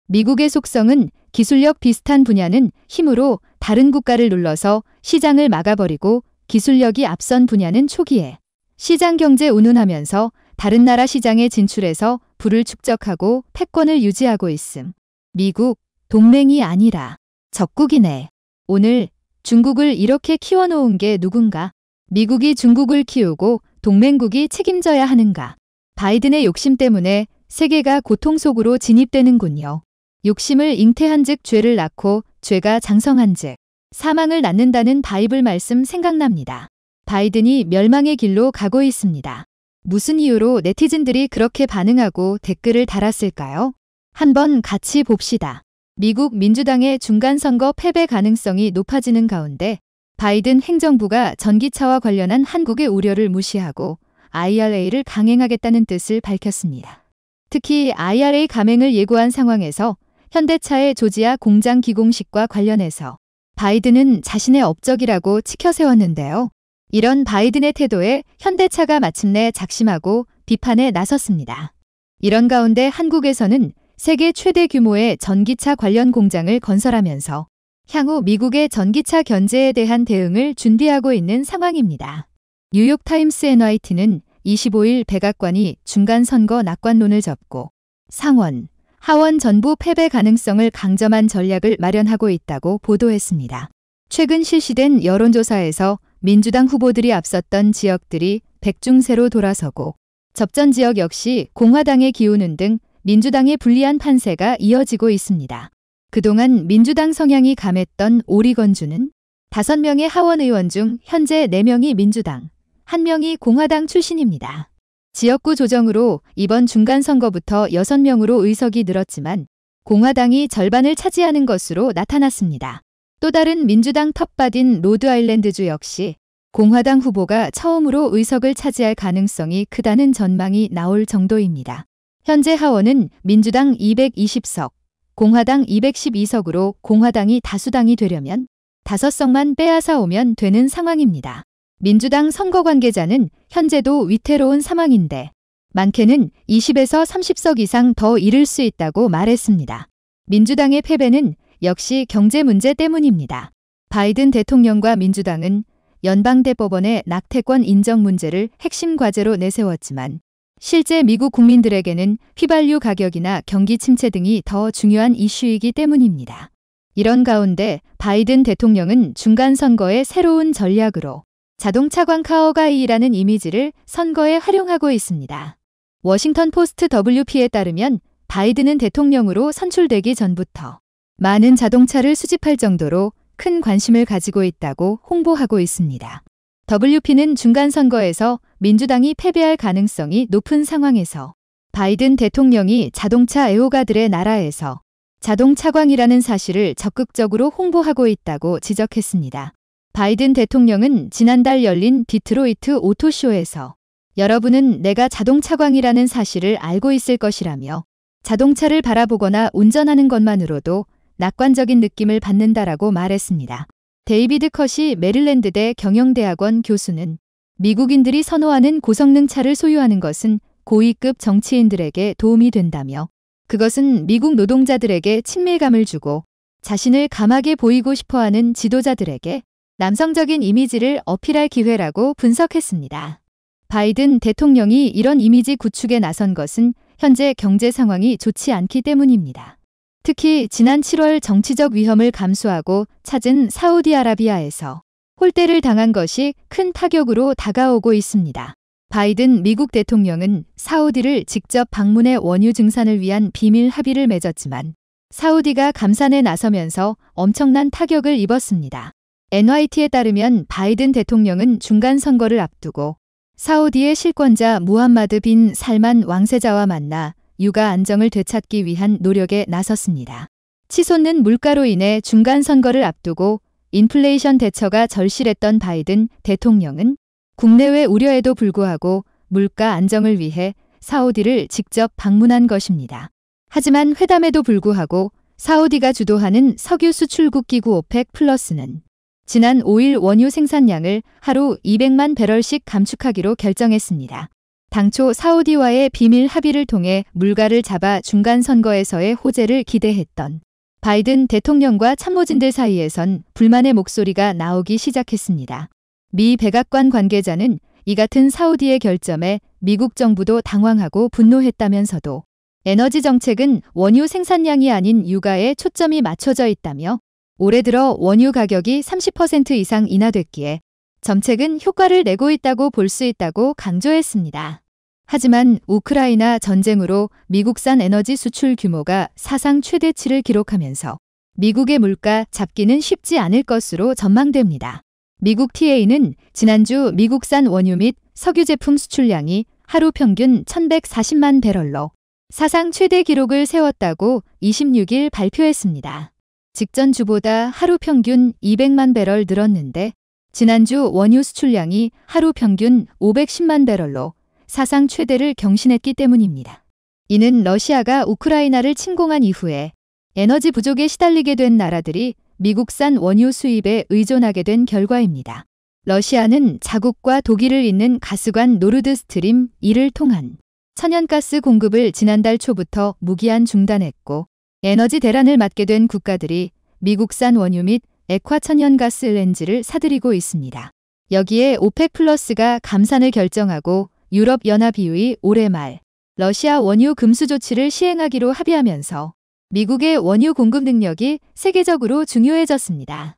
미국의 속성은 기술력 비슷한 분야는 힘으로 다른 국가를 눌러서 시장을 막아버리고 기술력이 앞선 분야는 초기에 시장 경제 운운하면서 다른 나라 시장에 진출해서 부를 축적하고 패권을 유지하고 있음. 미국, 동맹이 아니라 적국이네. 오늘 중국을 이렇게 키워놓은 게 누군가? 미국이 중국을 키우고 동맹국이 책임져야 하는가? 바이든의 욕심 때문에 세계가 고통 속으로 진입되는군요. 욕심을 잉태한즉 죄를 낳고 죄가 장성한즉 사망을 낳는다는 바이블 말씀 생각납니다. 바이든이 멸망의 길로 가고 있습니다. 무슨 이유로 네티즌들이 그렇게 반응하고 댓글을 달았을까요? 한번 같이 봅시다. 미국 민주당의 중간선거 패배 가능성이 높아지는 가운데 바이든 행정부가 전기차와 관련한 한국의 우려를 무시하고 IRA를 강행하겠다는 뜻을 밝혔습니다. 특히 IRA 감행을 예고한 상황에서 현대차의 조지아 공장 기공식과 관련해서 바이든은 자신의 업적이라고 치켜세웠는데요. 이런 바이든의 태도에 현대차가 마침내 작심하고 비판에 나섰습니다. 이런 가운데 한국에서는 세계 최대 규모의 전기차 관련 공장을 건설하면서 향후 미국의 전기차 견제에 대한 대응을 준비하고 있는 상황입니다. 뉴욕타임스 NYT는 25일 백악관이 중간선거 낙관론을 접고 상원, 하원 전부 패배 가능성을 강점한 전략을 마련하고 있다고 보도했습니다. 최근 실시된 여론조사에서 민주당 후보들이 앞섰던 지역들이 백중세로 돌아서고 접전 지역 역시 공화당에 기우는 등 민주당의 불리한 판세가 이어지고 있습니다. 그동안 민주당 성향이 감했던 오리건주는 5명의 하원 의원 중 현재 4명이 민주당, 1명이 공화당 출신입니다. 지역구 조정으로 이번 중간선거부터 6명으로 의석이 늘었지만 공화당이 절반을 차지하는 것으로 나타났습니다. 또 다른 민주당 텃밭인 로드아일랜드주 역시 공화당 후보가 처음으로 의석을 차지할 가능성이 크다는 전망이 나올 정도입니다. 현재 하원은 민주당 220석, 공화당 212석으로 공화당이 다수당이 되려면 5석만 빼앗아 오면 되는 상황입니다. 민주당 선거 관계자는 현재도 위태로운 상황인데 많게는 20에서 30석 이상 더 잃을 수 있다고 말했습니다. 민주당의 패배는 역시 경제 문제 때문입니다. 바이든 대통령과 민주당은 연방대법원의 낙태권 인정 문제를 핵심 과제로 내세웠지만 실제 미국 국민들에게는 휘발유 가격이나 경기 침체 등이 더 중요한 이슈이기 때문입니다. 이런 가운데 바이든 대통령은 중간선거의 새로운 전략으로 자동차광 카어가이라는 이미지를 선거에 활용하고 있습니다. 워싱턴 포스트 WP에 따르면 바이든은 대통령으로 선출되기 전부터 많은 자동차를 수집할 정도로 큰 관심을 가지고 있다고 홍보하고 있습니다. WP는 중간선거에서 민주당이 패배할 가능성이 높은 상황에서 바이든 대통령이 자동차 애호가들의 나라에서 자동차광이라는 사실을 적극적으로 홍보하고 있다고 지적했습니다. 바이든 대통령은 지난달 열린 디트로이트 오토쇼에서 여러분은 내가 자동차광이라는 사실을 알고 있을 것이라며 자동차를 바라보거나 운전하는 것만으로도 낙관적인 느낌을 받는다라고 말했습니다. 데이비드 컷이 메릴랜드대 경영대학원 교수는 미국인들이 선호하는 고성능 차를 소유하는 것은 고위급 정치인들에게 도움이 된다며 그것은 미국 노동자들에게 친밀감을 주고 자신을 감하게 보이고 싶어하는 지도자들에게 남성적인 이미지를 어필할 기회라고 분석했습니다. 바이든 대통령이 이런 이미지 구축에 나선 것은 현재 경제 상황이 좋지 않기 때문입니다. 특히 지난 7월 정치적 위험을 감수하고 찾은 사우디아라비아에서 홀대를 당한 것이 큰 타격으로 다가오고 있습니다. 바이든 미국 대통령은 사우디를 직접 방문해 원유 증산을 위한 비밀 합의를 맺었지만 사우디가 감산에 나서면서 엄청난 타격을 입었습니다. NYT에 따르면 바이든 대통령은 중간선거를 앞두고 사우디의 실권자 무함마드 빈 살만 왕세자와 만나 육아 안정을 되찾기 위한 노력에 나섰습니다. 치솟는 물가로 인해 중간선거를 앞두고 인플레이션 대처가 절실했던 바이든 대통령은 국내외 우려에도 불구하고 물가 안정을 위해 사우디를 직접 방문한 것입니다. 하지만 회담에도 불구하고 사우디가 주도하는 석유 수출국 기구 오펙 플러스는 지난 5일 원유 생산량을 하루 200만 배럴씩 감축하기로 결정했습니다. 당초 사우디와의 비밀 합의를 통해 물가를 잡아 중간 선거에서의 호재를 기대했던 바이든 대통령과 참모진들 사이에선 불만의 목소리가 나오기 시작했습니다. 미 백악관 관계자는 이 같은 사우디의 결점에 미국 정부도 당황하고 분노했다면서도 에너지 정책은 원유 생산량이 아닌 유가에 초점이 맞춰져 있다며 올해 들어 원유 가격이 30% 이상 인하됐기에 정책은 효과를 내고 있다고 볼 수 있다고 강조했습니다. 하지만 우크라이나 전쟁으로 미국산 에너지 수출 규모가 사상 최대치를 기록하면서 미국의 물가 잡기는 쉽지 않을 것으로 전망됩니다. 미국 TA는 지난주 미국산 원유 및 석유 제품 수출량이 하루 평균 1,140만 배럴로 사상 최대 기록을 세웠다고 26일 발표했습니다. 직전 주보다 하루 평균 200만 배럴 늘었는데 지난주 원유 수출량이 하루 평균 510만 배럴로 사상 최대를 경신했기 때문입니다. 이는 러시아가 우크라이나를 침공한 이후에 에너지 부족에 시달리게 된 나라들이 미국산 원유 수입에 의존하게 된 결과입니다. 러시아는 자국과 독일을 잇는 가스관 노르드 스트림 1을 통한 천연가스 공급을 지난달 초부터 무기한 중단했고 에너지 대란을 맞게 된 국가들이 미국산 원유 및 액화 천연가스 LNG를 사들이고 있습니다. 여기에 오펙 플러스가 감산을 결정하고 유럽연합EU의 올해 말 러시아 원유 금수 조치를 시행하기로 합의하면서 미국의 원유 공급 능력이 세계적으로 중요해졌습니다.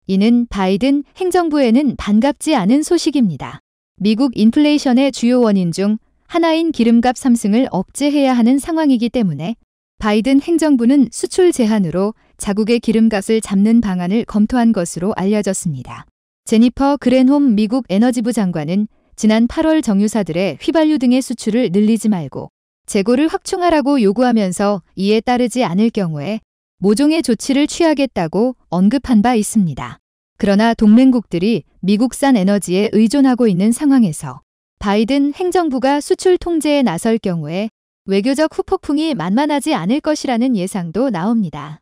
이는 바이든 행정부에는 반갑지 않은 소식입니다. 미국 인플레이션의 주요 원인 중 하나인 기름값 상승을 억제해야 하는 상황이기 때문에 바이든 행정부는 수출 제한으로 자국의 기름값을 잡는 방안을 검토한 것으로 알려졌습니다. 제니퍼 그랜홈 미국 에너지부 장관은 지난 8월 정유사들의 휘발유 등의 수출을 늘리지 말고 재고를 확충하라고 요구하면서 이에 따르지 않을 경우에 모종의 조치를 취하겠다고 언급한 바 있습니다. 그러나 동맹국들이 미국산 에너지에 의존하고 있는 상황에서 바이든 행정부가 수출 통제에 나설 경우에 외교적 후폭풍이 만만하지 않을 것이라는 예상도 나옵니다.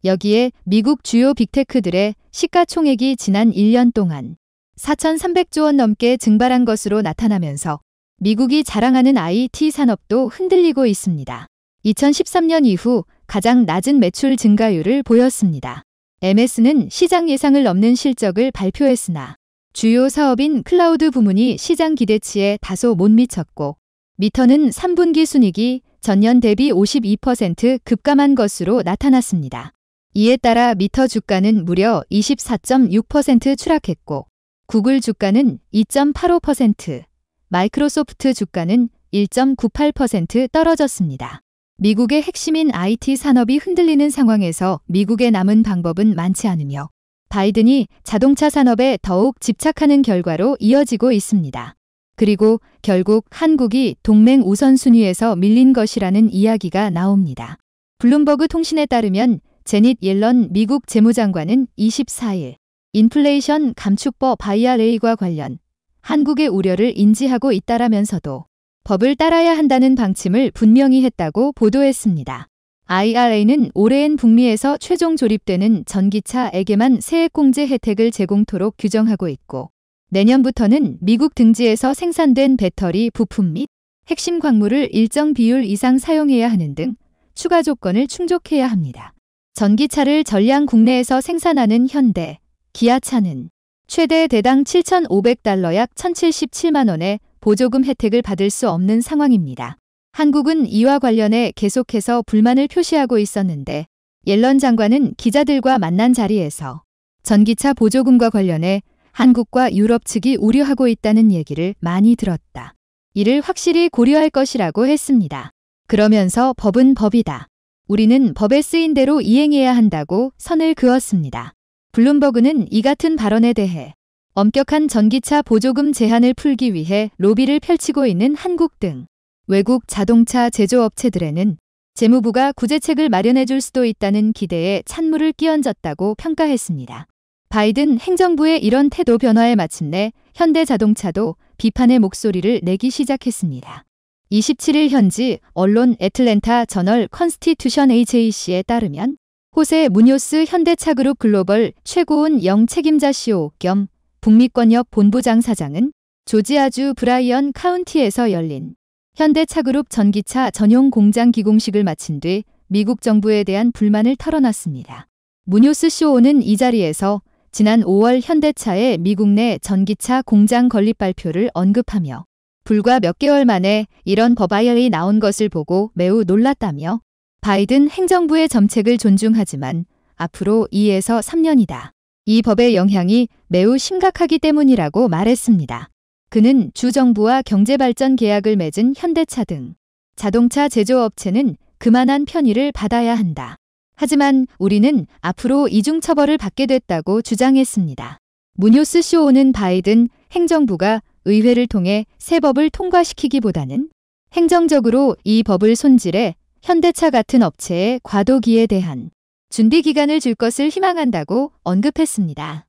여기에 미국 주요 빅테크들의 시가총액이 지난 1년 동안 4,300조 원 넘게 증발한 것으로 나타나면서 미국이 자랑하는 IT 산업도 흔들리고 있습니다. 2013년 이후 가장 낮은 매출 증가율을 보였습니다. MS는 시장 예상을 넘는 실적을 발표했으나 주요 사업인 클라우드 부문이 시장 기대치에 다소 못 미쳤고 미터는 3분기 순이익이 전년 대비 52% 급감한 것으로 나타났습니다. 이에 따라 미터 주가는 무려 24.6% 추락했고 구글 주가는 2.85%, 마이크로소프트 주가는 1.98% 떨어졌습니다. 미국의 핵심인 IT 산업이 흔들리는 상황에서 미국에 남은 방법은 많지 않으며 바이든이 자동차 산업에 더욱 집착하는 결과로 이어지고 있습니다. 그리고 결국 한국이 동맹 우선순위에서 밀린 것이라는 이야기가 나옵니다. 블룸버그 통신에 따르면 제닛 옐런 미국 재무장관은 24일 인플레이션 감축법 IRA과 관련 한국의 우려를 인지하고 있다라면서도 법을 따라야 한다는 방침을 분명히 했다고 보도했습니다. IRA는 올해엔 북미에서 최종 조립되는 전기차에게만 세액공제 혜택을 제공토록 규정하고 있고 내년부터는 미국 등지에서 생산된 배터리 부품 및 핵심 광물을 일정 비율 이상 사용해야 하는 등 추가 조건을 충족해야 합니다. 전기차를 전량 국내에서 생산하는 현대, 기아차는 최대 대당 7,500달러 약 1,077만 원의 보조금 혜택을 받을 수 없는 상황입니다. 한국은 이와 관련해 계속해서 불만을 표시하고 있었는데 옐런 장관은 기자들과 만난 자리에서 전기차 보조금과 관련해 한국과 유럽 측이 우려하고 있다는 얘기를 많이 들었다. 이를 확실히 고려할 것이라고 했습니다. 그러면서 법은 법이다. 우리는 법에 쓰인 대로 이행해야 한다고 선을 그었습니다. 블룸버그는 이 같은 발언에 대해 엄격한 전기차 보조금 제한을 풀기 위해 로비를 펼치고 있는 한국 등 외국 자동차 제조업체들에는 재무부가 구제책을 마련해 줄 수도 있다는 기대에 찬물을 끼얹었다고 평가했습니다. 바이든 행정부의 이런 태도 변화에 마침내 현대자동차도 비판의 목소리를 내기 시작했습니다. 27일 현지 언론 애틀랜타 저널 컨스티튜션 AJC에 따르면 호세 무뇨스 현대차그룹 글로벌 최고운 영책임자 CEO 겸 북미권역 본부장 사장은 조지아주 브라이언 카운티에서 열린 현대차그룹 전기차 전용 공장 기공식을 마친 뒤 미국 정부에 대한 불만을 털어놨습니다. 무뇨스 CEO는 이 자리에서 지난 5월 현대차의 미국 내 전기차 공장 건립 발표를 언급하며 불과 몇 개월 만에 이런 법안이 나온 것을 보고 매우 놀랐다며 바이든 행정부의 정책을 존중하지만 앞으로 2에서 3년이다. 이 법의 영향이 매우 심각하기 때문이라고 말했습니다. 그는 주 정부와 경제발전 계약을 맺은 현대차 등 자동차 제조업체는 그만한 편의를 받아야 한다. 하지만 우리는 앞으로 이중처벌을 받게 됐다고 주장했습니다. 무뇨스 CEO는 바이든 행정부가 의회를 통해 새 법을 통과시키기보다는 행정적으로 이 법을 손질해 현대차 같은 업체의 과도기에 대한 준비기간을 줄 것을 희망한다고 언급했습니다.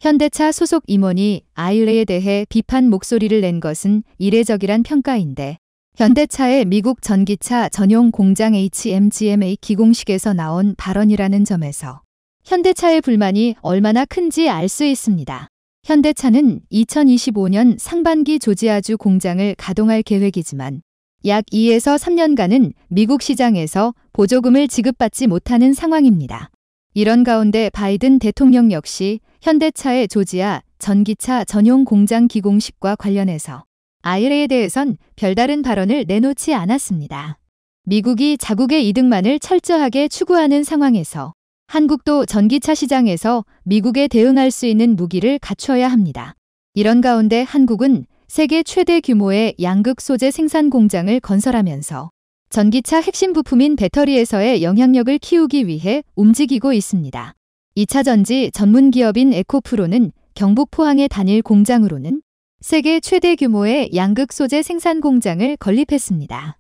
현대차 소속 임원이 IRA에 대해 비판 목소리를 낸 것은 이례적이란 평가인데 현대차의 미국 전기차 전용 공장 HMGMA 기공식에서 나온 발언이라는 점에서 현대차의 불만이 얼마나 큰지 알 수 있습니다. 현대차는 2025년 상반기 조지아주 공장을 가동할 계획이지만 약 2에서 3년간은 미국 시장에서 보조금을 지급받지 못하는 상황입니다. 이런 가운데 바이든 대통령 역시 현대차의 조지아 전기차 전용 공장 기공식과 관련해서 IRA에 대해선 별다른 발언을 내놓지 않았습니다. 미국이 자국의 이득만을 철저하게 추구하는 상황에서 한국도 전기차 시장에서 미국에 대응할 수 있는 무기를 갖춰야 합니다. 이런 가운데 한국은 세계 최대 규모의 양극 소재 생산 공장을 건설하면서 전기차 핵심 부품인 배터리에서의 영향력을 키우기 위해 움직이고 있습니다. 2차 전지 전문 기업인 에코프로는 경북 포항의 단일 공장으로는 세계 최대 규모의 양극 소재 생산 공장을 건립했습니다.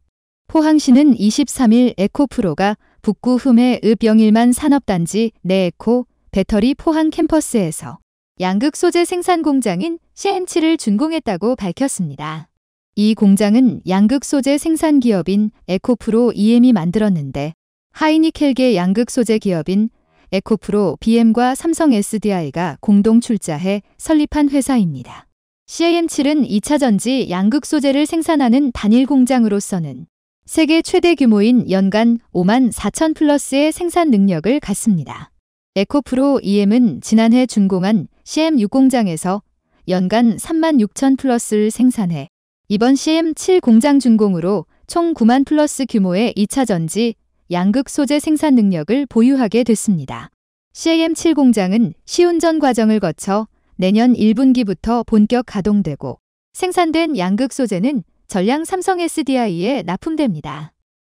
포항시는 23일 에코프로가 북구 흠의 읍영일만 산업단지 내에코 배터리 포항 캠퍼스에서 양극 소재 생산 공장인 CMC를 준공했다고 밝혔습니다. 이 공장은 양극 소재 생산 기업인 에코프로 EM이 만들었는데 하이니켈계 양극 소재 기업인 에코프로 BM과 삼성 SDI가 공동 출자해 설립한 회사입니다. CMC는 2차 전지 양극 소재를 생산하는 단일 공장으로서는 세계 최대 규모인 연간 5만 4천 플러스의 생산 능력을 갖습니다. 에코프로 EM은 지난해 준공한 CM6 공장에서 연간 3만 6천 플러스를 생산해 이번 CM7 공장 준공으로 총 9만 플러스 규모의 2차 전지 양극 소재 생산 능력을 보유하게 됐습니다. CM7 공장은 시운전 과정을 거쳐 내년 1분기부터 본격 가동되고 생산된 양극 소재는 전량 삼성 SDI에 납품됩니다.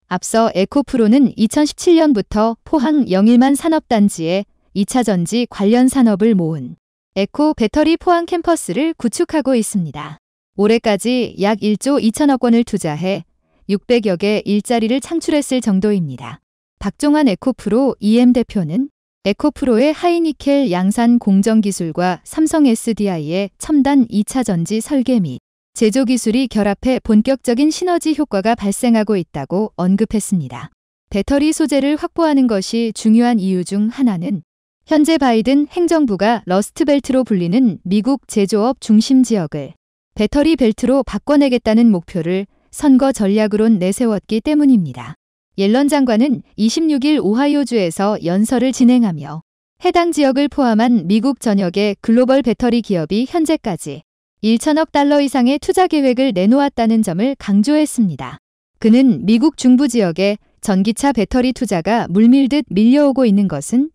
앞서 에코프로는 2017년부터 포항 영일만 산업단지에 2차 전지 관련 산업을 모은 에코 배터리 포항 캠퍼스를 구축하고 있습니다. 올해까지 약 1조 2천억 원을 투자해 600여 개 일자리를 창출했을 정도입니다. 박종환 에코프로 EM 대표는 에코프로의 하이니켈 양산 공정 기술과 삼성 SDI의 첨단 2차 전지 설계 및 제조 기술이 결합해 본격적인 시너지 효과가 발생하고 있다고 언급했습니다. 배터리 소재를 확보하는 것이 중요한 이유 중 하나는 현재 바이든 행정부가 러스트벨트로 불리는 미국 제조업 중심 지역을 배터리 벨트로 바꿔내겠다는 목표를 선거 전략으론 내세웠기 때문입니다. 옐런 장관은 26일 오하이오주에서 연설을 진행하며 해당 지역을 포함한 미국 전역의 글로벌 배터리 기업이 현재까지 1천억 달러 이상의 투자 계획을 내놓았다는 점을 강조했습니다. 그는 미국 중부 지역에 전기차 배터리 투자가 물밀듯 밀려오고 있는 것은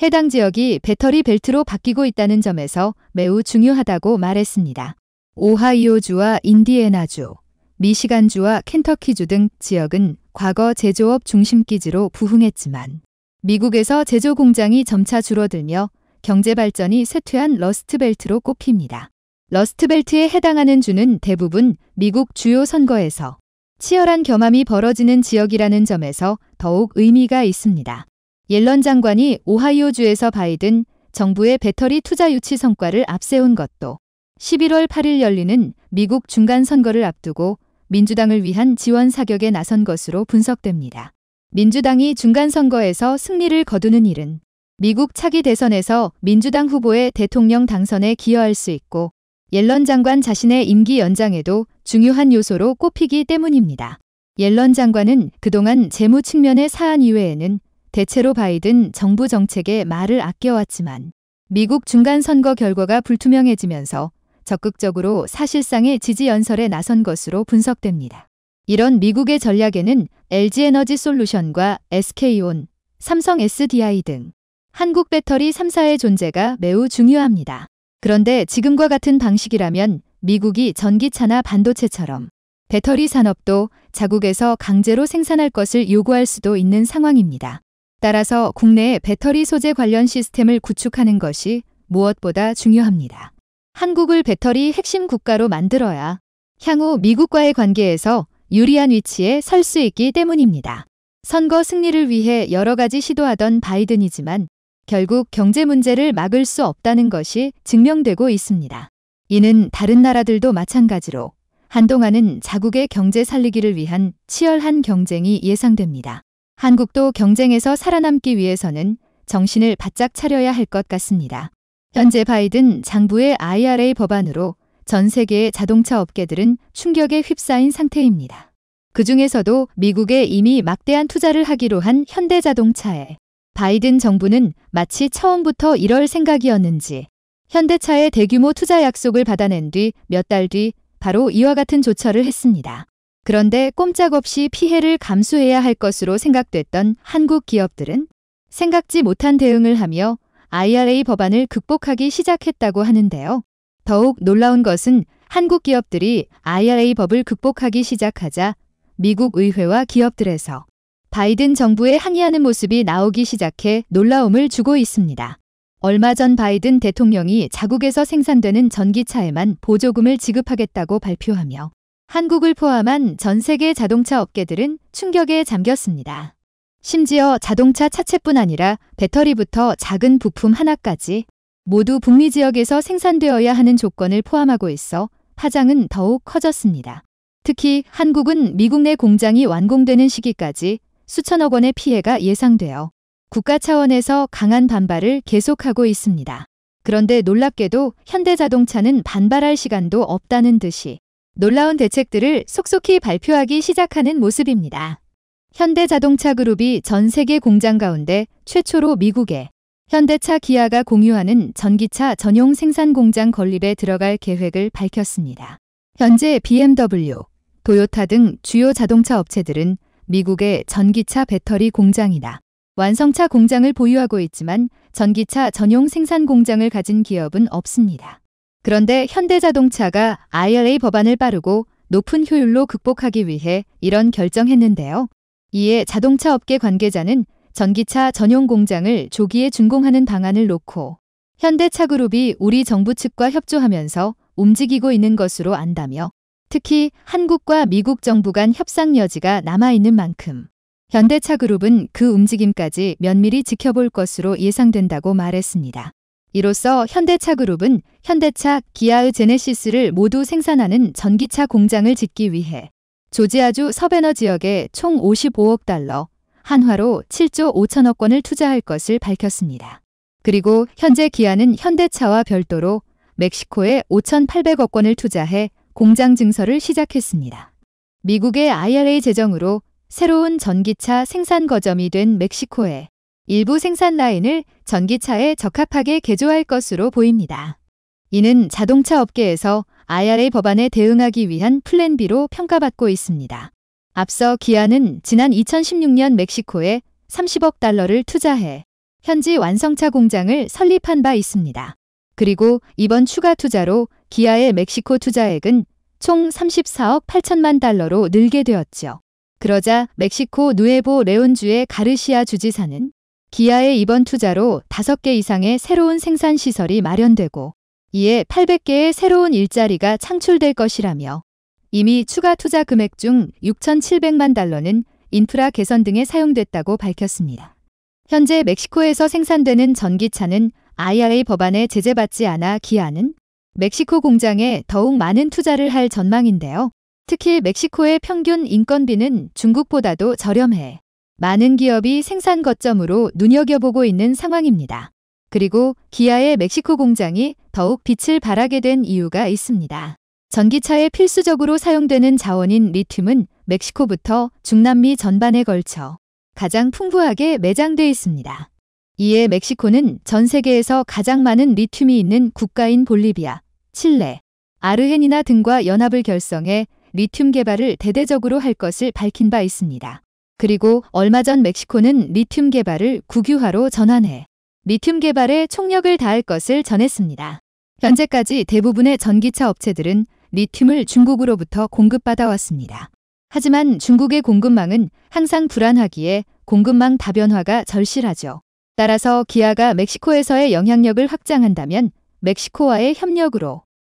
해당 지역이 배터리 벨트로 바뀌고 있다는 점에서 매우 중요하다고 말했습니다. 오하이오주와 인디애나주, 미시간주와 켄터키주 등 지역은 과거 제조업 중심 기지로 부흥했지만 미국에서 제조 공장이 점차 줄어들며 경제 발전이 쇠퇴한 러스트벨트로 꼽힙니다. 러스트벨트에 해당하는 주는 대부분 미국 주요 선거에서 치열한 겸함이 벌어지는 지역이라는 점에서 더욱 의미가 있습니다. 옐런 장관이 오하이오주에서 바이든 정부의 배터리 투자 유치 성과를 앞세운 것도 11월 8일 열리는 미국 중간선거를 앞두고 민주당을 위한 지원 사격에 나선 것으로 분석됩니다. 민주당이 중간선거에서 승리를 거두는 일은 미국 차기 대선에서 민주당 후보의 대통령 당선에 기여할 수 있고 옐런 장관 자신의 임기 연장에도 중요한 요소로 꼽히기 때문입니다. 옐런 장관은 그동안 재무 측면의 사안 이외에는 대체로 바이든 정부 정책에 말을 아껴왔지만 미국 중간선거 결과가 불투명해지면서 적극적으로 사실상의 지지 연설에 나선 것으로 분석됩니다. 이런 미국의 전략에는 LG에너지솔루션과 SK온, 삼성 SDI 등 한국 배터리 3사의 존재가 매우 중요합니다. 그런데 지금과 같은 방식이라면 미국이 전기차나 반도체처럼 배터리 산업도 자국에서 강제로 생산할 것을 요구할 수도 있는 상황입니다. 따라서 국내에 배터리 소재 관련 시스템을 구축하는 것이 무엇보다 중요합니다. 한국을 배터리 핵심 국가로 만들어야 향후 미국과의 관계에서 유리한 위치에 설 수 있기 때문입니다. 선거 승리를 위해 여러 가지 시도하던 바이든이지만 결국 경제 문제를 막을 수 없다는 것이 증명되고 있습니다. 이는 다른 나라들도 마찬가지로 한동안은 자국의 경제 살리기를 위한 치열한 경쟁이 예상됩니다. 한국도 경쟁에서 살아남기 위해서는 정신을 바짝 차려야 할 것 같습니다. 현재 바이든 장부의 IRA 법안으로 전 세계의 자동차 업계들은 충격에 휩싸인 상태입니다. 그 중에서도 미국에 이미 막대한 투자를 하기로 한 현대자동차에 바이든 정부는 마치 처음부터 이럴 생각이었는지 현대차의 대규모 투자 약속을 받아낸 뒤 몇 달 뒤 바로 이와 같은 조처를 했습니다. 그런데 꼼짝없이 피해를 감수해야 할 것으로 생각됐던 한국 기업들은 생각지 못한 대응을 하며 IRA 법안을 극복하기 시작했다고 하는데요. 더욱 놀라운 것은 한국 기업들이 IRA 법을 극복하기 시작하자 미국 의회와 기업들에서 바이든 정부에 항의하는 모습이 나오기 시작해 놀라움을 주고 있습니다. 얼마 전 바이든 대통령이 자국에서 생산되는 전기차에만 보조금을 지급하겠다고 발표하며 한국을 포함한 전 세계 자동차 업계들은 충격에 잠겼습니다. 심지어 자동차 차체뿐 아니라 배터리부터 작은 부품 하나까지 모두 북미 지역에서 생산되어야 하는 조건을 포함하고 있어 파장은 더욱 커졌습니다. 특히 한국은 미국 내 공장이 완공되는 시기까지 수천억 원의 피해가 예상되어 국가 차원에서 강한 반발을 계속하고 있습니다. 그런데 놀랍게도 현대자동차는 반발할 시간도 없다는 듯이 놀라운 대책들을 속속히 발표하기 시작하는 모습입니다. 현대자동차 그룹이 전 세계 공장 가운데 최초로 미국에 현대차 기아가 공유하는 전기차 전용 생산 공장 건립에 들어갈 계획을 밝혔습니다. 현재 BMW, 도요타 등 주요 자동차 업체들은 미국의 전기차 배터리 공장이나 완성차 공장을 보유하고 있지만 전기차 전용 생산 공장을 가진 기업은 없습니다. 그런데 현대자동차가 IRA 법안을 빠르고 높은 효율로 극복하기 위해 이런 결정했는데요. 이에 자동차 업계 관계자는 전기차 전용 공장을 조기에 준공하는 방안을 놓고 현대차그룹이 우리 정부 측과 협조하면서 움직이고 있는 것으로 안다며 특히 한국과 미국 정부 간 협상 여지가 남아있는 만큼 현대차그룹은 그 움직임까지 면밀히 지켜볼 것으로 예상된다고 말했습니다. 이로써 현대차그룹은 현대차, 기아의 제네시스를 모두 생산하는 전기차 공장을 짓기 위해 조지아주 서베너 지역에 총 55억 달러, 한화로 7조 5천억 원을 투자할 것을 밝혔습니다. 그리고 현재 기아는 현대차와 별도로 멕시코에 5,800억 원을 투자해 공장 증설을 시작했습니다. 미국의 IRA 제정으로 새로운 전기차 생산 거점이 된 멕시코에 일부 생산 라인을 전기차에 적합하게 개조할 것으로 보입니다. 이는 자동차 업계에서 IRA 법안에 대응하기 위한 플랜 B로 평가받고 있습니다. 앞서 기아는 지난 2016년 멕시코에 30억 달러를 투자해 현지 완성차 공장을 설립한 바 있습니다. 그리고 이번 추가 투자로 기아의 멕시코 투자액은 총 34억 8천만 달러로 늘게 되었죠. 그러자 멕시코 누에보 레온주의 가르시아 주지사는 기아의 이번 투자로 5개 이상의 새로운 생산 시설이 마련되고 이에 800개의 새로운 일자리가 창출될 것이라며 이미 추가 투자 금액 중 6,700만 달러는 인프라 개선 등에 사용됐다고 밝혔습니다. 현재 멕시코에서 생산되는 전기차는 IRA 법안에 제재받지 않아 기아는 멕시코 공장에 더욱 많은 투자를 할 전망인데요. 특히 멕시코의 평균 인건비는 중국보다도 저렴해 많은 기업이 생산 거점으로 눈여겨보고 있는 상황입니다. 그리고 기아의 멕시코 공장이 더욱 빛을 발하게 된 이유가 있습니다. 전기차에 필수적으로 사용되는 자원인 리튬은 멕시코부터 중남미 전반에 걸쳐 가장 풍부하게 매장돼 있습니다. 이에 멕시코는 전 세계에서 가장 많은 리튬이 있는 국가인 볼리비아, 칠레, 아르헨티나 등과 연합을 결성해 리튬 개발을 대대적으로 할 것을 밝힌 바 있습니다. 그리고 얼마 전 멕시코는 리튬 개발을 국유화로 전환해 리튬 개발에 총력을 다할 것을 전했습니다. 현재까지 대부분의 전기차 업체들은 리튬을 중국으로부터 공급받아 왔습니다. 하지만 중국의 공급망은 항상 불안하기에 공급망 다변화가 절실하죠. 따라서 기아가 멕시코에서의 영향력을 확장한다면 멕시코와의 협력으로